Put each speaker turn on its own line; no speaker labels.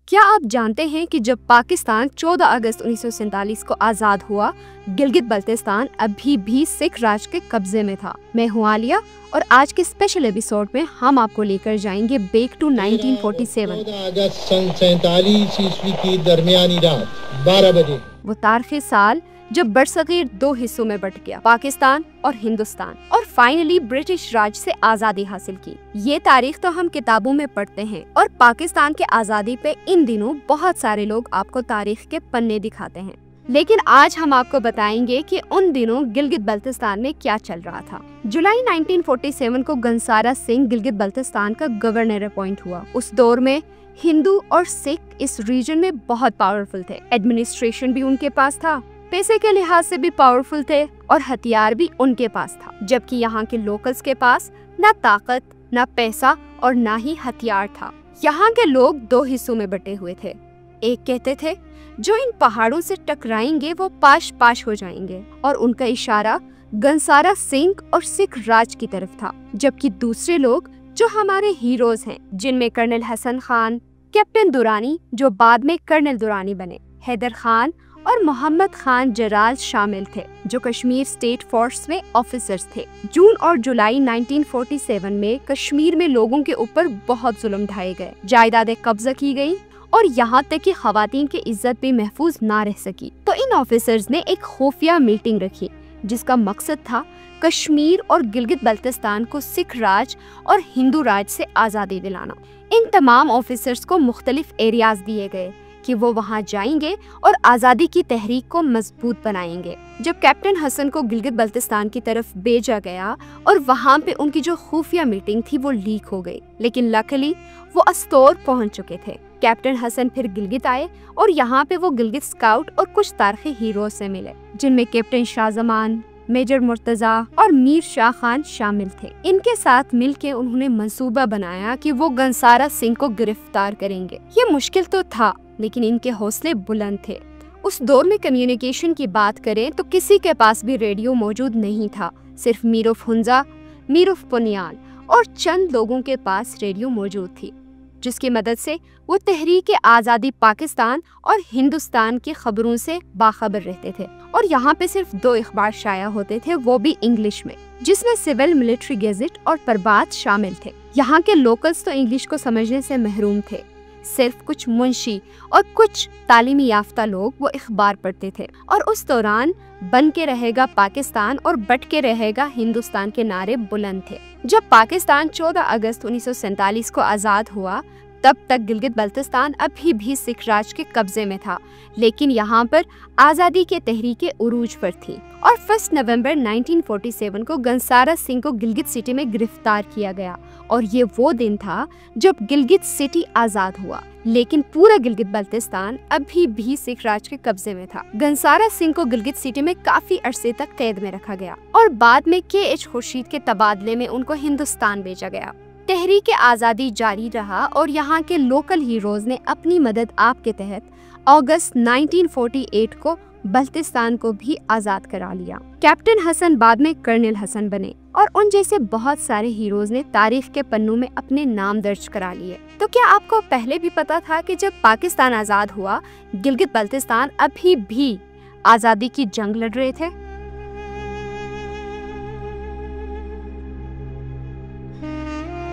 क्या आप जानते हैं कि जब पाकिस्तान 14 अगस्त 1947 को आजाद हुआ, गिलगित बल्तिस्तान अभी भी सिख राज के कब्जे में था। मैं हूं आलिया और आज के स्पेशल एपिसोड में हम आपको लेकर जाएंगे बैक टू 1947।
14 अगस्त सन 47 ईस्वी की दरमियानी रात 12 बजे
वो तारीखी साल जब बरसगीर दो हिस्सों में बट गया, पाकिस्तान और हिंदुस्तान, और फाइनली ब्रिटिश राज से आजादी हासिल की। ये तारीख तो हम किताबों में पढ़ते हैं और पाकिस्तान के आजादी पे इन दिनों बहुत सारे लोग आपको तारीख के पन्ने दिखाते हैं, लेकिन आज हम आपको बताएंगे कि उन दिनों गिलगित बल्तिस्तान में क्या चल रहा था। जुलाई 1947 को गंसारा सिंह गिलगित बल्तिस्तान का गवर्नर अपॉइंट हुआ। उस दौर में हिंदू और सिख इस रीजन में बहुत पावरफुल थे। एडमिनिस्ट्रेशन भी उनके पास था, पैसे के लिहाज से भी पावरफुल थे और हथियार भी उनके पास था, जबकि यहाँ के लोकल्स के पास ना ताकत, ना पैसा और ना ही हथियार था। यहाँ के लोग दो हिस्सों में बटे हुए थे। एक कहते थे जो इन पहाड़ों से टकराएंगे वो पाश पाश हो जाएंगे, और उनका इशारा गंसारा सिंह और सिख राज की तरफ था। जबकि दूसरे लोग जो हमारे हीरोज हैं, जिनमें कर्नल हसन खान, कैप्टन दुरानी जो बाद में कर्नल दुरानी बने, हैदर खान और मोहम्मद खान जराल शामिल थे, जो कश्मीर स्टेट फोर्स में ऑफिसर्स थे। जून और जुलाई 1947 में कश्मीर में लोगों के ऊपर बहुत जुल्म ढाए गए, जायदादें कब्जा की गई और यहाँ तक कि खवातीन की इज्जत भी महफूज ना रह सकी। तो इन ऑफिसर्स ने एक खुफिया मीटिंग रखी जिसका मकसद था कश्मीर और गिलगित बल्तिस्तान को सिख राज और हिंदू राज से आजादी दिलाना। इन तमाम ऑफिसर्स को मुख्तलिफ एरियाज दिए गए कि वो वहाँ जाएंगे और आज़ादी की तहरीक को मजबूत बनाएंगे। जब कैप्टन हसन को गिलगित बल्तिस्तान की तरफ भेजा गया और वहाँ पे उनकी जो खुफिया मीटिंग थी वो लीक हो गई, लेकिन लकीली वो अस्तौर पहुँच चुके थे। कैप्टन हसन फिर गिलगित आए और यहाँ पे वो गिलगित स्काउट और कुछ तारीखी हीरो से मिले, जिनमें कैप्टन शाहजमान, मेजर मुर्तजा और मीर शाह खान शामिल थे। इनके साथ मिलके उन्होंने मंसूबा बनाया कि वो गंसारा सिंह को गिरफ्तार करेंगे। ये मुश्किल तो था, लेकिन इनके हौसले बुलंद थे। उस दौर में कम्युनिकेशन की बात करें तो किसी के पास भी रेडियो मौजूद नहीं था। सिर्फ मीर उफ हुंजा, मीर उफ पुनियाल और चंद लोगों के पास रेडियो मौजूद थी, जिसकी मदद से वो तहरीक आज़ादी पाकिस्तान और हिंदुस्तान की खबरों से बाखबर रहते थे। और यहाँ पे सिर्फ 2 अखबार शाया होते थे, वो भी इंग्लिश में, जिसमें सिविल मिलिट्री गेजेट और प्रभात शामिल थे। यहाँ के लोकल्स तो इंग्लिश को समझने से महरूम थे। सिर्फ कुछ मुंशी और कुछ तालीमी याफ्ता लोग वो अखबार पढ़ते थे। और उस दौरान बन के रहेगा पाकिस्तान और बट के रहेगा हिंदुस्तान के नारे बुलंद थे। जब पाकिस्तान 14 अगस्त 1947 को आज़ाद हुआ, तब तक गिलगित बल्तिस्तान अभी भी सिख राज के कब्जे में था, लेकिन यहाँ पर आज़ादी के तहरीके उरूज पर थी। और 1 नवंबर 1947 को गंसारा सिंह को गिलगित सिटी में गिरफ्तार किया गया, और ये वो दिन था जब गिलगित सिटी आज़ाद हुआ, लेकिन पूरा गिलगित बल्तिस्तान अभी भी सिख राज के कब्जे में था। गंसारा सिंह को गिलगित सिटी में काफी अरसे तक कैद में रखा गया और बाद में KH खुर्शीद के तबादले में उनको हिंदुस्तान भेजा गया। तहरीक आज़ादी जारी रहा और यहाँ के लोकल हीरोज ने अपनी मदद आप के तहत अगस्त 1948 को बल्तिस्तान को भी आजाद करा लिया। कैप्टन हसन बाद में कर्नल हसन बने और उन जैसे बहुत सारे हीरोज ने तारीख के पन्नों में अपने नाम दर्ज करा लिए। तो क्या आपको पहले भी पता था कि जब पाकिस्तान आजाद हुआ, गिलगित बल्तिस्तान अभी भी आजादी की जंग लड़ रहे थे?